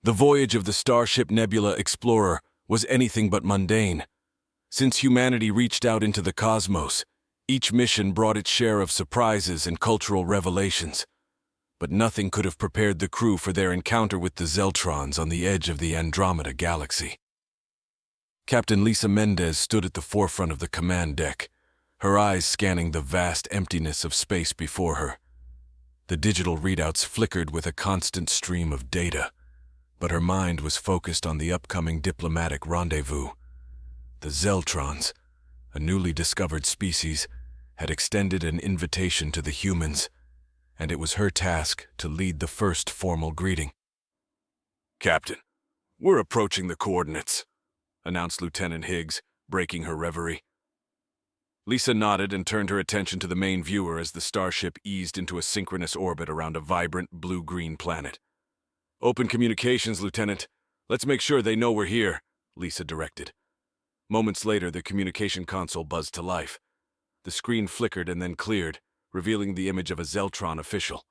The voyage of the Starship Nebula Explorer was anything but mundane. Since humanity reached out into the cosmos, each mission brought its share of surprises and cultural revelations. But nothing could have prepared the crew for their encounter with the Zeltrons on the edge of the Andromeda Galaxy. Captain Lisa Mendez stood at the forefront of the command deck, her eyes scanning the vast emptiness of space before her. The digital readouts flickered with a constant stream of data, but her mind was focused on the upcoming diplomatic rendezvous. The Zeltrons, a newly discovered species, had extended an invitation to the humans, and it was her task to lead the first formal greeting. "Captain, we're approaching the coordinates," announced Lieutenant Higgs, breaking her reverie. Lisa nodded and turned her attention to the main viewer as the starship eased into a synchronous orbit around a vibrant blue-green planet. "Open communications, Lieutenant. Let's make sure they know we're here," Lisa directed. Moments later, the communication console buzzed to life. The screen flickered and then cleared, revealing the image of a Zeltron official.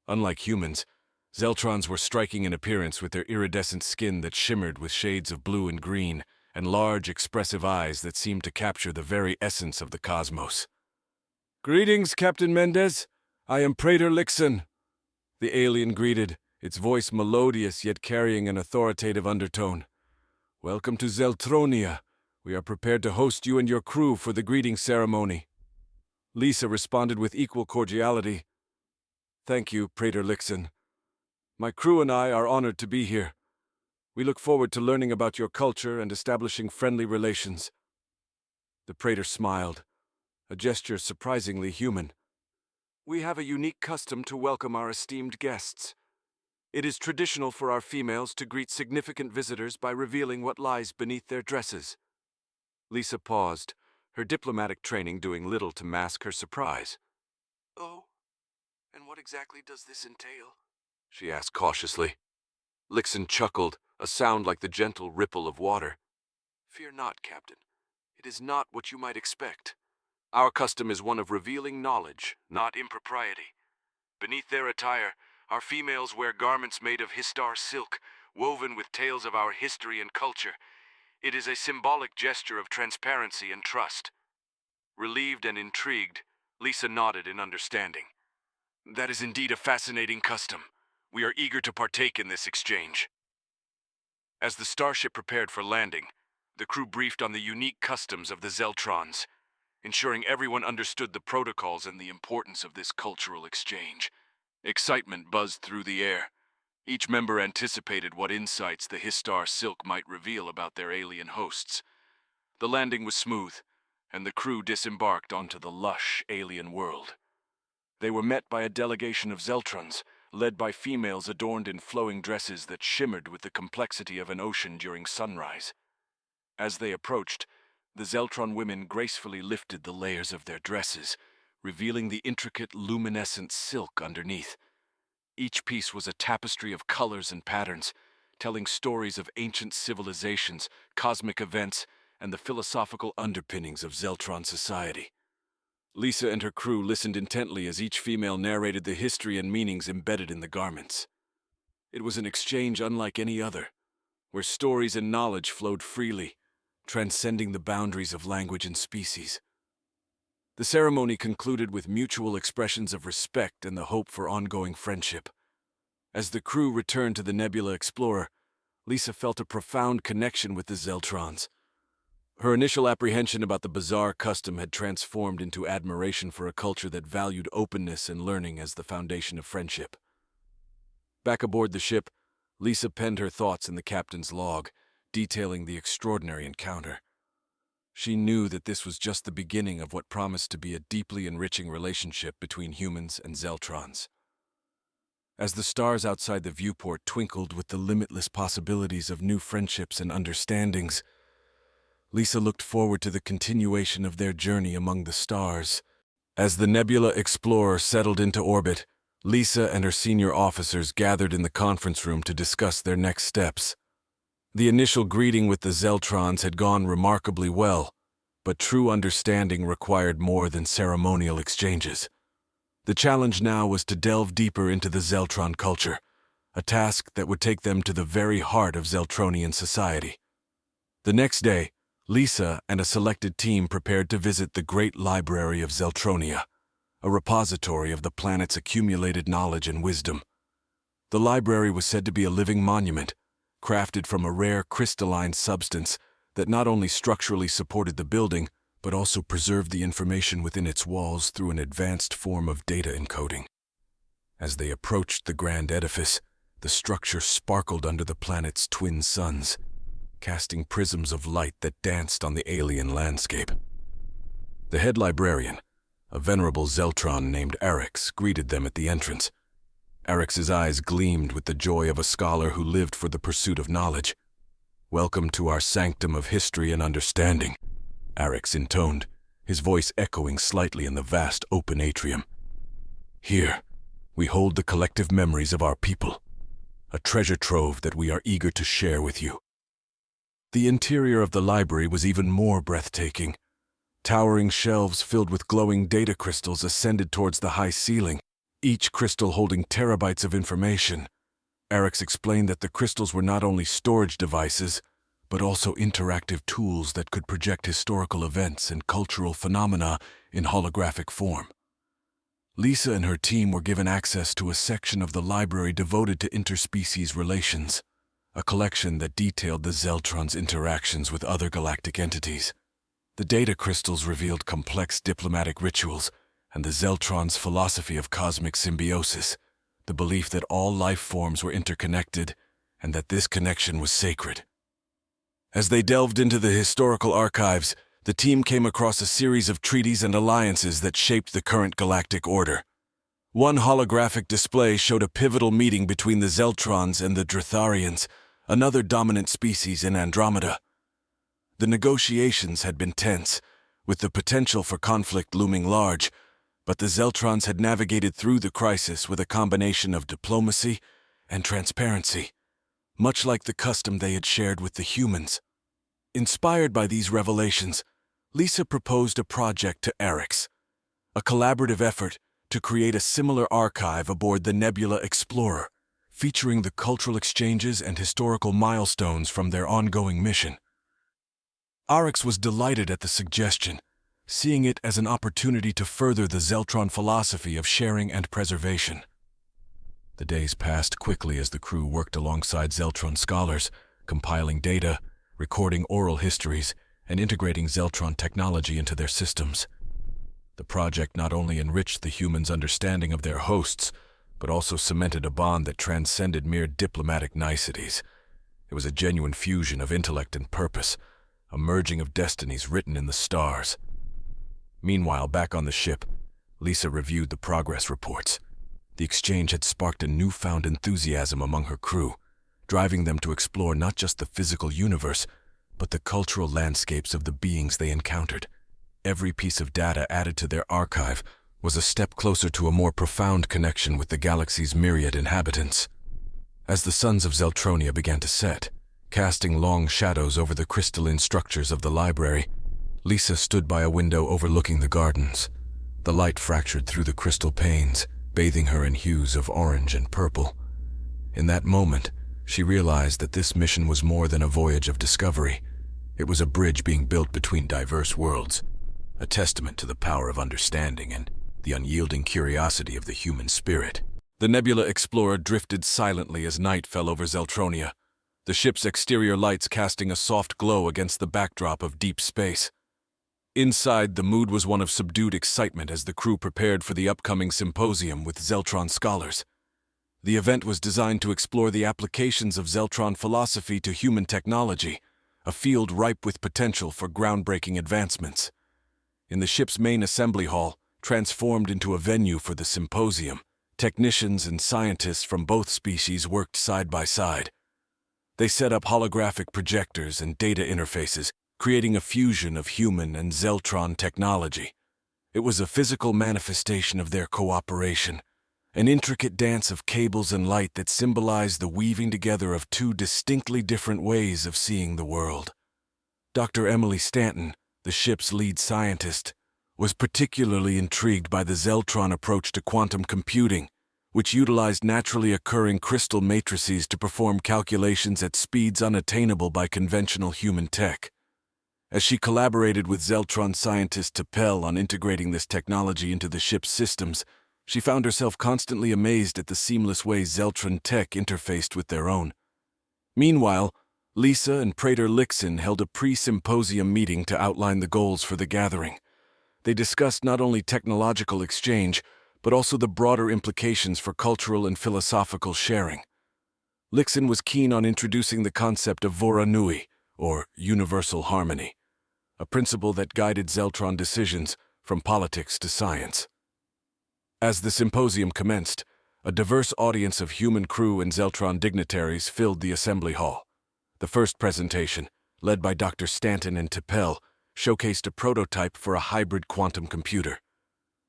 Unlike humans, Zeltrons were striking in appearance with their iridescent skin that shimmered with shades of blue and green, and large, expressive eyes that seemed to capture the very essence of the cosmos. "Greetings, Captain Mendez. I am Praetor Lixon," the alien greeted, its voice melodious yet carrying an authoritative undertone. "Welcome to Zeltronia. We are prepared to host you and your crew for the greeting ceremony." Lisa responded with equal cordiality. "Thank you, Praetor Lixon. My crew and I are honored to be here. We look forward to learning about your culture and establishing friendly relations." The Praetor smiled, a gesture surprisingly human. "We have a unique custom to welcome our esteemed guests. It is traditional for our females to greet significant visitors by revealing what lies beneath their dresses." Lisa paused, her diplomatic training doing little to mask her surprise. "Oh, and what exactly does this entail?" she asked cautiously. Lixon chuckled, a sound like the gentle ripple of water. "Fear not, Captain. It is not what you might expect. Our custom is one of revealing knowledge, not impropriety. Beneath their attire, our females wear garments made of Histar silk, woven with tales of our history and culture. It is a symbolic gesture of transparency and trust." Relieved and intrigued, Lisa nodded in understanding. "That is indeed a fascinating custom. We are eager to partake in this exchange." As the starship prepared for landing, the crew briefed on the unique customs of the Zeltrons, ensuring everyone understood the protocols and the importance of this cultural exchange. Excitement buzzed through the air. Each member anticipated what insights the Histar silk might reveal about their alien hosts. The landing was smooth, and the crew disembarked onto the lush alien world. They were met by a delegation of Zeltrons, led by females adorned in flowing dresses that shimmered with the complexity of an ocean during sunrise. As they approached, the Zeltron women gracefully lifted the layers of their dresses, revealing the intricate luminescent silk underneath. Each piece was a tapestry of colors and patterns, telling stories of ancient civilizations, cosmic events, and the philosophical underpinnings of Zeltron society. Lisa and her crew listened intently as each female narrated the history and meanings embedded in the garments. It was an exchange unlike any other, where stories and knowledge flowed freely, transcending the boundaries of language and species. The ceremony concluded with mutual expressions of respect and the hope for ongoing friendship. As the crew returned to the Nebula Explorer, Lisa felt a profound connection with the Zeltrons. Her initial apprehension about the bizarre custom had transformed into admiration for a culture that valued openness and learning as the foundation of friendship. Back aboard the ship, Lisa penned her thoughts in the captain's log, detailing the extraordinary encounter. She knew that this was just the beginning of what promised to be a deeply enriching relationship between humans and Zeltrons. As the stars outside the viewport twinkled with the limitless possibilities of new friendships and understandings, Lisa looked forward to the continuation of their journey among the stars. As the Nebula Explorer settled into orbit, Lisa and her senior officers gathered in the conference room to discuss their next steps. The initial greeting with the Zeltrons had gone remarkably well, but true understanding required more than ceremonial exchanges. The challenge now was to delve deeper into the Zeltron culture, a task that would take them to the very heart of Zeltronian society. The next day, Lisa and a selected team prepared to visit the Great Library of Zeltronia, a repository of the planet's accumulated knowledge and wisdom. The library was said to be a living monument, crafted from a rare crystalline substance that not only structurally supported the building, but also preserved the information within its walls through an advanced form of data encoding. As they approached the grand edifice, the structure sparkled under the planet's twin suns, casting prisms of light that danced on the alien landscape. The head librarian, a venerable Zeltron named Arix, greeted them at the entrance. Arix's eyes gleamed with the joy of a scholar who lived for the pursuit of knowledge. "Welcome to our sanctum of history and understanding," Arix intoned, his voice echoing slightly in the vast open atrium. "Here, we hold the collective memories of our people, a treasure trove that we are eager to share with you." The interior of the library was even more breathtaking. Towering shelves filled with glowing data crystals ascended towards the high ceiling, each crystal holding terabytes of information. Arix explained that the crystals were not only storage devices, but also interactive tools that could project historical events and cultural phenomena in holographic form. Lisa and her team were given access to a section of the library devoted to interspecies relations, a collection that detailed the Zeltron's interactions with other galactic entities. The data crystals revealed complex diplomatic rituals and the Zeltron's philosophy of cosmic symbiosis, the belief that all life forms were interconnected and that this connection was sacred. As they delved into the historical archives, the team came across a series of treaties and alliances that shaped the current galactic order. One holographic display showed a pivotal meeting between the Zeltrons and the Dritharians, another dominant species in Andromeda. The negotiations had been tense, with the potential for conflict looming large, but the Zeltrons had navigated through the crisis with a combination of diplomacy and transparency, much like the custom they had shared with the humans. Inspired by these revelations, Lisa proposed a project to Arix, a collaborative effort to create a similar archive aboard the Nebula Explorer, featuring the cultural exchanges and historical milestones from their ongoing mission. Arix was delighted at the suggestion, seeing it as an opportunity to further the Zeltron philosophy of sharing and preservation. The days passed quickly as the crew worked alongside Zeltron scholars, compiling data, recording oral histories, and integrating Zeltron technology into their systems. The project not only enriched the humans' understanding of their hosts, but also cemented a bond that transcended mere diplomatic niceties. It was a genuine fusion of intellect and purpose, a merging of destinies written in the stars. Meanwhile, back on the ship, Lisa reviewed the progress reports. The exchange had sparked a newfound enthusiasm among her crew, driving them to explore not just the physical universe, but the cultural landscapes of the beings they encountered. Every piece of data added to their archive was a step closer to a more profound connection with the galaxy's myriad inhabitants. As the suns of Zeltronia began to set, casting long shadows over the crystalline structures of the library, Lisa stood by a window overlooking the gardens. The light fractured through the crystal panes, bathing her in hues of orange and purple. In that moment, she realized that this mission was more than a voyage of discovery. It was a bridge being built between diverse worlds, a testament to the power of understanding and the unyielding curiosity of the human spirit. The Nebula Explorer drifted silently as night fell over Zeltronia, the ship's exterior lights casting a soft glow against the backdrop of deep space. Inside, the mood was one of subdued excitement as the crew prepared for the upcoming symposium with Zeltron scholars. The event was designed to explore the applications of Zeltron philosophy to human technology, a field ripe with potential for groundbreaking advancements. In the ship's main assembly hall, transformed into a venue for the symposium, technicians and scientists from both species worked side by side. They set up holographic projectors and data interfaces, creating a fusion of human and Zeltron technology. It was a physical manifestation of their cooperation, an intricate dance of cables and light that symbolized the weaving together of two distinctly different ways of seeing the world. Dr. Emily Stanton, the ship's lead scientist, was particularly intrigued by the Zeltron approach to quantum computing, which utilized naturally occurring crystal matrices to perform calculations at speeds unattainable by conventional human tech. As she collaborated with Zeltron scientist T'Pel on integrating this technology into the ship's systems, she found herself constantly amazed at the seamless way Zeltron tech interfaced with their own. Meanwhile, Lisa and Prater Lixin held a pre-symposium meeting to outline the goals for the gathering. They discussed not only technological exchange, but also the broader implications for cultural and philosophical sharing. Lixin was keen on introducing the concept of Vora Nui, or universal harmony, a principle that guided Zeltron decisions from politics to science. As the symposium commenced, a diverse audience of human crew and Zeltron dignitaries filled the assembly hall. The first presentation, led by Dr. Stanton and T'Pel, showcased a prototype for a hybrid quantum computer.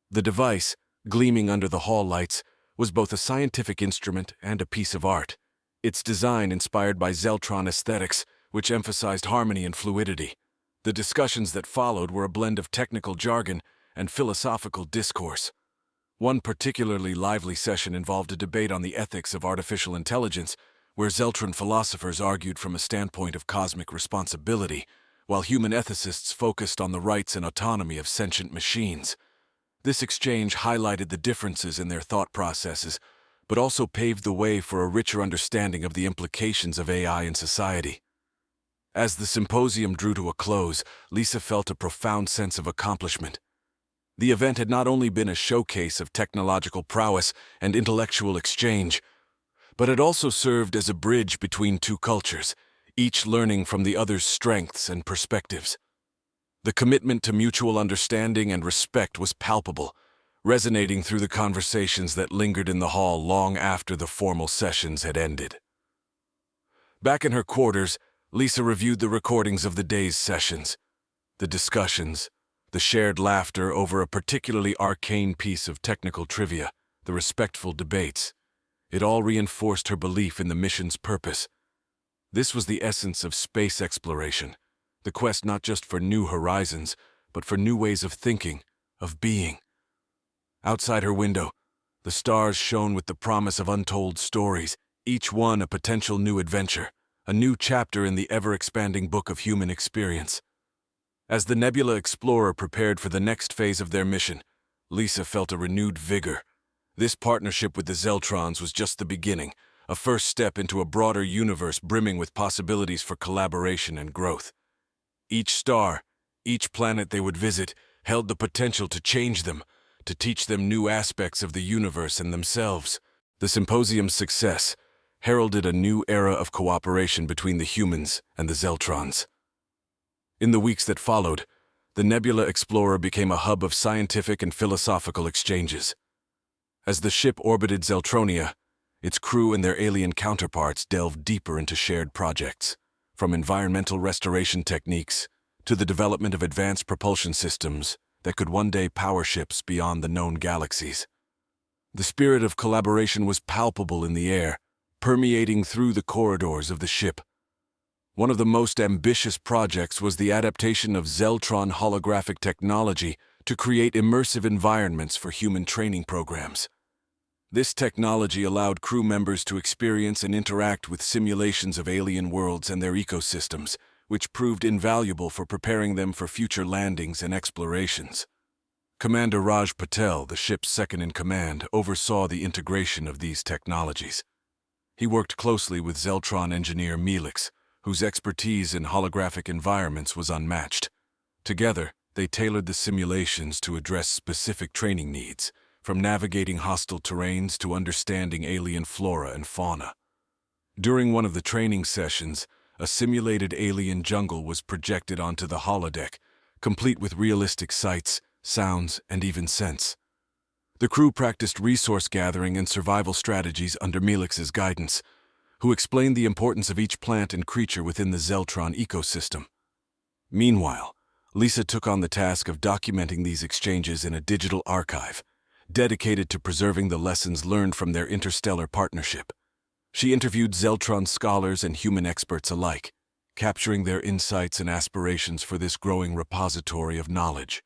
The device, gleaming under the hall lights, was both a scientific instrument and a piece of art, its design inspired by Zeltron aesthetics, which emphasized harmony and fluidity. The discussions that followed were a blend of technical jargon and philosophical discourse. One particularly lively session involved a debate on the ethics of artificial intelligence, where Zeltron philosophers argued from a standpoint of cosmic responsibility, while human ethicists focused on the rights and autonomy of sentient machines. This exchange highlighted the differences in their thought processes, but also paved the way for a richer understanding of the implications of AI in society. As the symposium drew to a close, Lisa felt a profound sense of accomplishment. The event had not only been a showcase of technological prowess and intellectual exchange, but it also served as a bridge between two cultures, each learning from the other's strengths and perspectives. The commitment to mutual understanding and respect was palpable, resonating through the conversations that lingered in the hall long after the formal sessions had ended. Back in her quarters, Lisa reviewed the recordings of the day's sessions. The discussions, the shared laughter over a particularly arcane piece of technical trivia, the respectful debates. It all reinforced her belief in the mission's purpose. This was the essence of space exploration, the quest not just for new horizons, but for new ways of thinking, of being. Outside her window, the stars shone with the promise of untold stories, each one a potential new adventure, a new chapter in the ever-expanding book of human experience. As the Nebula Explorer prepared for the next phase of their mission, Lisa felt a renewed vigor. This partnership with the Zeltrons was just the beginning, a first step into a broader universe brimming with possibilities for collaboration and growth. Each star, each planet they would visit, held the potential to change them, to teach them new aspects of the universe and themselves. The symposium's success heralded a new era of cooperation between the humans and the Zeltrons. In the weeks that followed, the Nebula Explorer became a hub of scientific and philosophical exchanges. As the ship orbited Zeltronia, its crew and their alien counterparts delved deeper into shared projects, from environmental restoration techniques to the development of advanced propulsion systems that could one day power ships beyond the known galaxies. The spirit of collaboration was palpable in the air, permeating through the corridors of the ship. One of the most ambitious projects was the adaptation of Zeltron holographic technology to create immersive environments for human training programs. This technology allowed crew members to experience and interact with simulations of alien worlds and their ecosystems, which proved invaluable for preparing them for future landings and explorations. Commander Raj Patel, the ship's second-in-command, oversaw the integration of these technologies. He worked closely with Zeltron engineer Melix, whose expertise in holographic environments was unmatched. Together, they tailored the simulations to address specific training needs, from navigating hostile terrains to understanding alien flora and fauna. During one of the training sessions, a simulated alien jungle was projected onto the holodeck, complete with realistic sights, sounds, and even scents. The crew practiced resource gathering and survival strategies under Melix's guidance, who explained the importance of each plant and creature within the Zeltron ecosystem. Meanwhile, Lisa took on the task of documenting these exchanges in a digital archive, dedicated to preserving the lessons learned from their interstellar partnership. She interviewed Zeltron scholars and human experts alike, capturing their insights and aspirations for this growing repository of knowledge.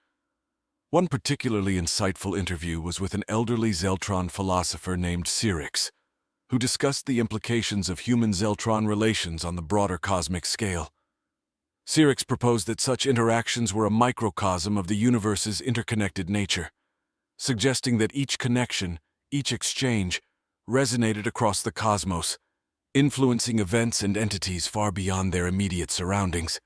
One particularly insightful interview was with an elderly Zeltron philosopher named Cyrix, who discussed the implications of human-Zeltron relations on the broader cosmic scale. Cyrix proposed that such interactions were a microcosm of the universe's interconnected nature, suggesting that each connection, each exchange, resonated across the cosmos, influencing events and entities far beyond their immediate surroundings.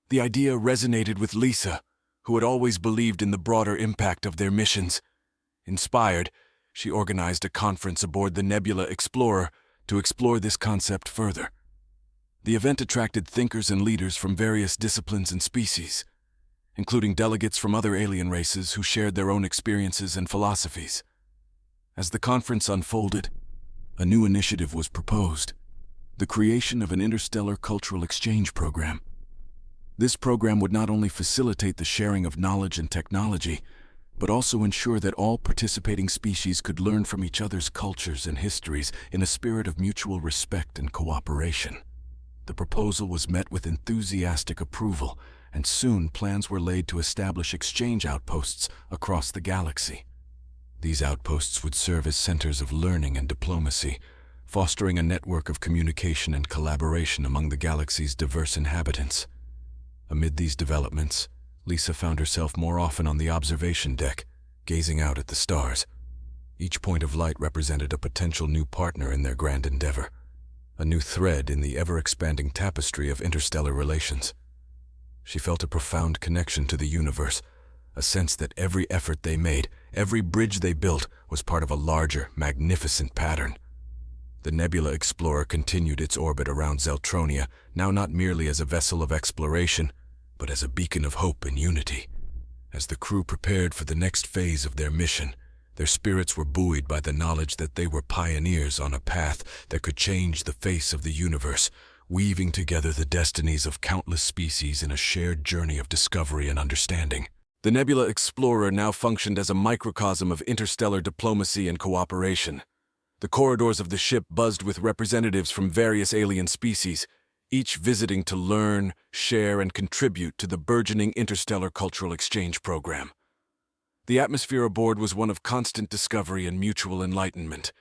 The idea resonated with Lisa, who had always believed in the broader impact of their missions. Inspired, she organized a conference aboard the Nebula Explorer to explore this concept further. The event attracted thinkers and leaders from various disciplines and species, including delegates from other alien races who shared their own experiences and philosophies. As the conference unfolded, a new initiative was proposed: the creation of an interstellar cultural exchange program. This program would not only facilitate the sharing of knowledge and technology, but also ensure that all participating species could learn from each other's cultures and histories in a spirit of mutual respect and cooperation. The proposal was met with enthusiastic approval, and soon plans were laid to establish exchange outposts across the galaxy. These outposts would serve as centers of learning and diplomacy, fostering a network of communication and collaboration among the galaxy's diverse inhabitants. Amid these developments, Lisa found herself more often on the observation deck, gazing out at the stars. Each point of light represented a potential new partner in their grand endeavor, a new thread in the ever-expanding tapestry of interstellar relations. She felt a profound connection to the universe, a sense that every effort they made, every bridge they built, was part of a larger, magnificent pattern. The Nebula Explorer continued its orbit around Zeltronia, now not merely as a vessel of exploration, but as a beacon of hope and unity. As the crew prepared for the next phase of their mission, their spirits were buoyed by the knowledge that they were pioneers on a path that could change the face of the universe, weaving together the destinies of countless species in a shared journey of discovery and understanding. The Nebula Explorer now functioned as a microcosm of interstellar diplomacy and cooperation. The corridors of the ship buzzed with representatives from various alien species, each visiting to learn, share, and contribute to the burgeoning interstellar cultural exchange program. The atmosphere aboard was one of constant discovery and mutual enlightenment.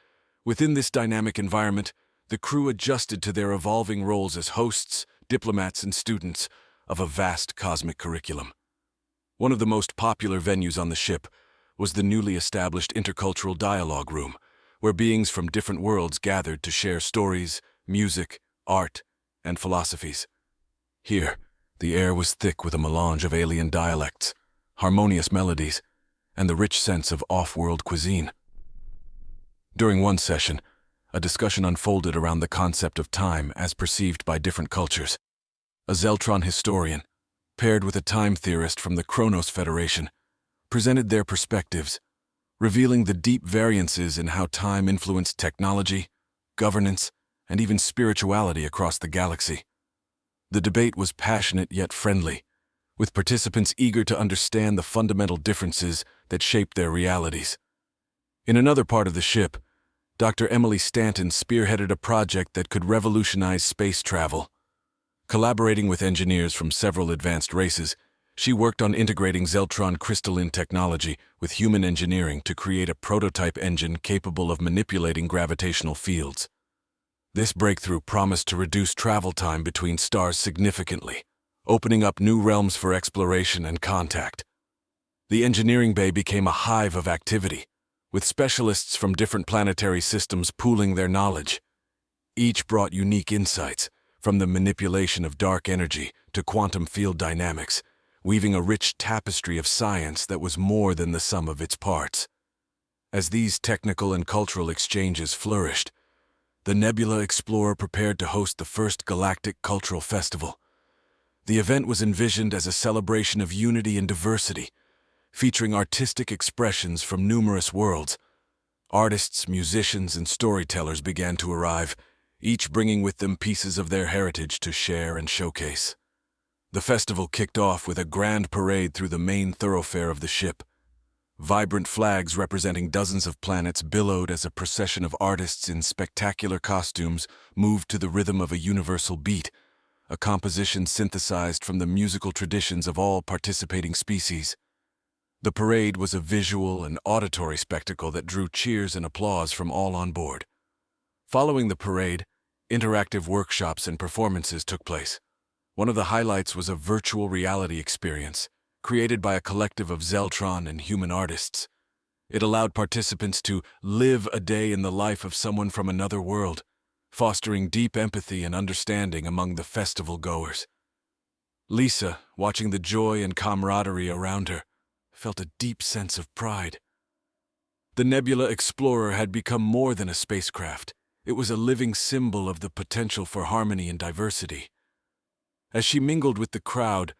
Within this dynamic environment, the crew adjusted to their evolving roles as hosts, diplomats, and students of a vast cosmic curriculum. One of the most popular venues on the ship was the newly established Intercultural Dialogue Room, where beings from different worlds gathered to share stories, music, art, and philosophies. Here, the air was thick with a melange of alien dialects, harmonious melodies, and the rich sense of off-world cuisine. During one session, a discussion unfolded around the concept of time as perceived by different cultures. A Zeltron historian, paired with a time theorist from the Kronos Federation, presented their perspectives, revealing the deep variances in how time influenced technology, governance, and even spirituality across the galaxy. The debate was passionate yet friendly, with participants eager to understand the fundamental differences that shaped their realities. In another part of the ship, Dr. Emily Stanton spearheaded a project that could revolutionize space travel. Collaborating with engineers from several advanced races, she worked on integrating Zeltron crystalline technology with human engineering to create a prototype engine capable of manipulating gravitational fields. This breakthrough promised to reduce travel time between stars significantly, opening up new realms for exploration and contact. The engineering bay became a hive of activity, with specialists from different planetary systems pooling their knowledge. Each brought unique insights, from the manipulation of dark energy to quantum field dynamics, weaving a rich tapestry of science that was more than the sum of its parts. As these technical and cultural exchanges flourished, the Nebula Explorer prepared to host the first galactic cultural festival. The event was envisioned as a celebration of unity and diversity, featuring artistic expressions from numerous worlds. Artists, musicians, and storytellers began to arrive, each bringing with them pieces of their heritage to share and showcase. The festival kicked off with a grand parade through the main thoroughfare of the ship. Vibrant flags representing dozens of planets billowed as a procession of artists in spectacular costumes moved to the rhythm of a universal beat, a composition synthesized from the musical traditions of all participating species. The parade was a visual and auditory spectacle that drew cheers and applause from all on board. Following the parade, interactive workshops and performances took place. One of the highlights was a virtual reality experience created by a collective of Zeltron and human artists. It allowed participants to live a day in the life of someone from another world, fostering deep empathy and understanding among the festival goers. Lisa, watching the joy and camaraderie around her, felt a deep sense of pride. The Nebula Explorer had become more than a spacecraft. It was a living symbol of the potential for harmony and diversity. As she mingled with the crowd,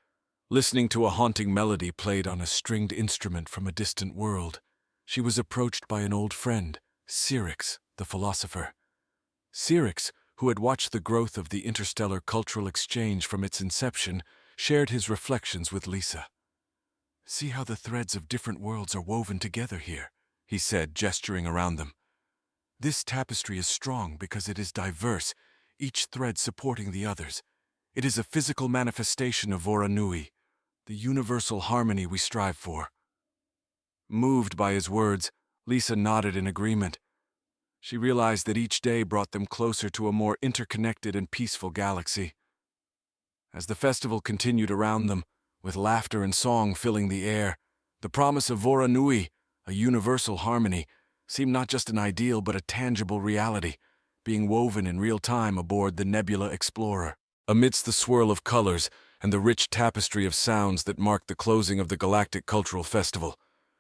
listening to a haunting melody played on a stringed instrument from a distant world, she was approached by an old friend, Cyrix, the philosopher. Cyrix, who had watched the growth of the interstellar cultural exchange from its inception, shared his reflections with Lisa. "See how the threads of different worlds are woven together here," he said, gesturing around them. "This tapestry is strong because it is diverse, each thread supporting the others. It is a physical manifestation of Ora Nui, the universal harmony we strive for." Moved by his words, Lisa nodded in agreement. She realized that each day brought them closer to a more interconnected and peaceful galaxy. As the festival continued around them, with laughter and song filling the air, the promise of Ora Nui, a universal harmony, seemed not just an ideal but a tangible reality, being woven in real time aboard the Nebula Explorer. Amidst the swirl of colors and the rich tapestry of sounds that marked the closing of the Galactic Cultural Festival,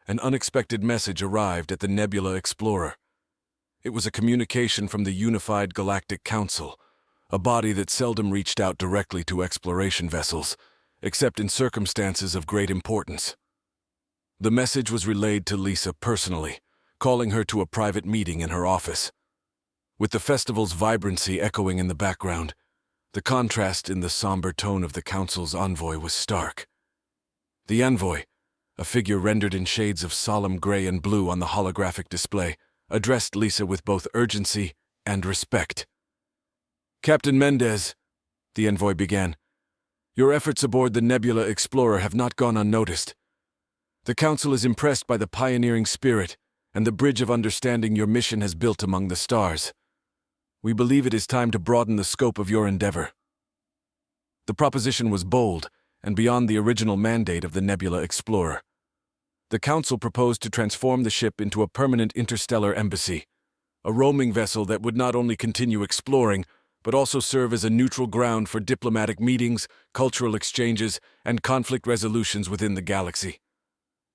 an unexpected message arrived at the Nebula Explorer. It was a communication from the Unified Galactic Council, a body that seldom reached out directly to exploration vessels, except in circumstances of great importance. The message was relayed to Lisa personally, calling her to a private meeting in her office. With the festival's vibrancy echoing in the background, the contrast in the somber tone of the Council's envoy was stark. The envoy, a figure rendered in shades of solemn gray and blue on the holographic display, addressed Lisa with both urgency and respect. "Captain Mendez," the envoy began, "your efforts aboard the Nebula Explorer have not gone unnoticed. The Council is impressed by the pioneering spirit and the bridge of understanding your mission has built among the stars. We believe it is time to broaden the scope of your endeavor." The proposition was bold and beyond the original mandate of the Nebula Explorer. The Council proposed to transform the ship into a permanent interstellar embassy, a roaming vessel that would not only continue exploring, but also serve as a neutral ground for diplomatic meetings, cultural exchanges, and conflict resolutions within the galaxy.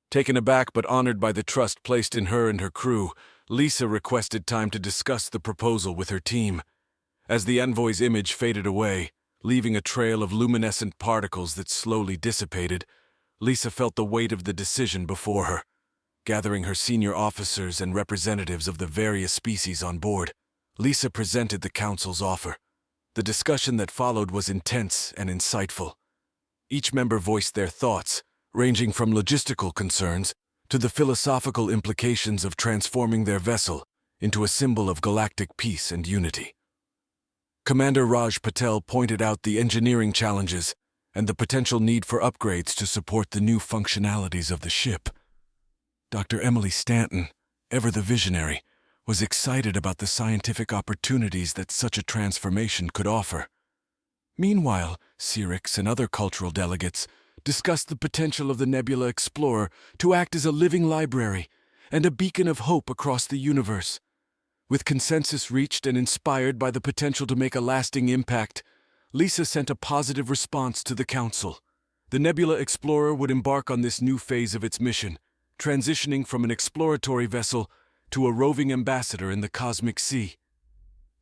Taken aback but honored by the trust placed in her and her crew, Lisa requested time to discuss the proposal with her team. As the envoy's image faded away, leaving a trail of luminescent particles that slowly dissipated, Lisa felt the weight of the decision before her. Gathering her senior officers and representatives of the various species on board, Lisa presented the Council's offer. The discussion that followed was intense and insightful. Each member voiced their thoughts, ranging from logistical concerns to the philosophical implications of transforming their vessel into a symbol of galactic peace and unity. Commander Raj Patel pointed out the engineering challenges and the potential need for upgrades to support the new functionalities of the ship. Dr. Emily Stanton, ever the visionary, was excited about the scientific opportunities that such a transformation could offer. Meanwhile, Cyrix and other cultural delegates discussed the potential of the Nebula Explorer to act as a living library and a beacon of hope across the universe. With consensus reached and inspired by the potential to make a lasting impact, Lisa sent a positive response to the Council. The Nebula Explorer would embark on this new phase of its mission, transitioning from an exploratory vessel to a roving ambassador in the cosmic sea.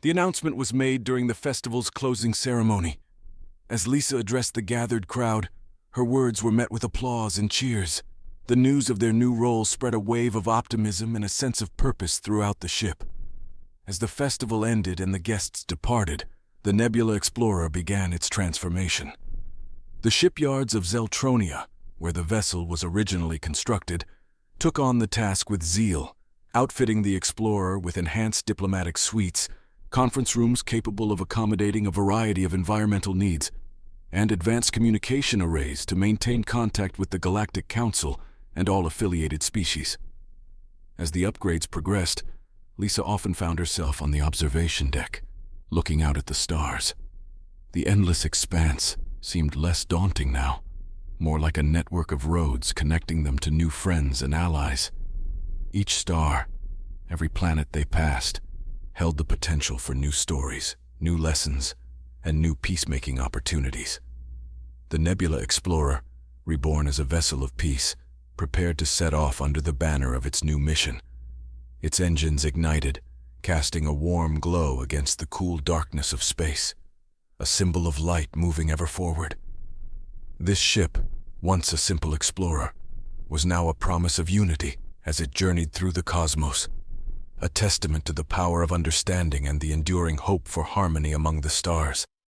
The announcement was made during the festival's closing ceremony. As Lisa addressed the gathered crowd, her words were met with applause and cheers. The news of their new role spread a wave of optimism and a sense of purpose throughout the ship. As the festival ended and the guests departed, the Nebula Explorer began its transformation. The shipyards of Zeltronia, where the vessel was originally constructed, took on the task with zeal, outfitting the Explorer with enhanced diplomatic suites, conference rooms capable of accommodating a variety of environmental needs, and advanced communication arrays to maintain contact with the Galactic Council and all affiliated species. As the upgrades progressed, Lisa often found herself on the observation deck, looking out at the stars. The endless expanse seemed less daunting now, more like a network of roads connecting them to new friends and allies. Each star, every planet they passed, held the potential for new stories, new lessons, and new peacemaking opportunities. The Nebula Explorer, reborn as a vessel of peace, prepared to set off under the banner of its new mission. Its engines ignited, casting a warm glow against the cool darkness of space, a symbol of light moving ever forward. This ship, once a simple explorer, was now a promise of unity as it journeyed through the cosmos, a testament to the power of understanding and the enduring hope for harmony among the stars.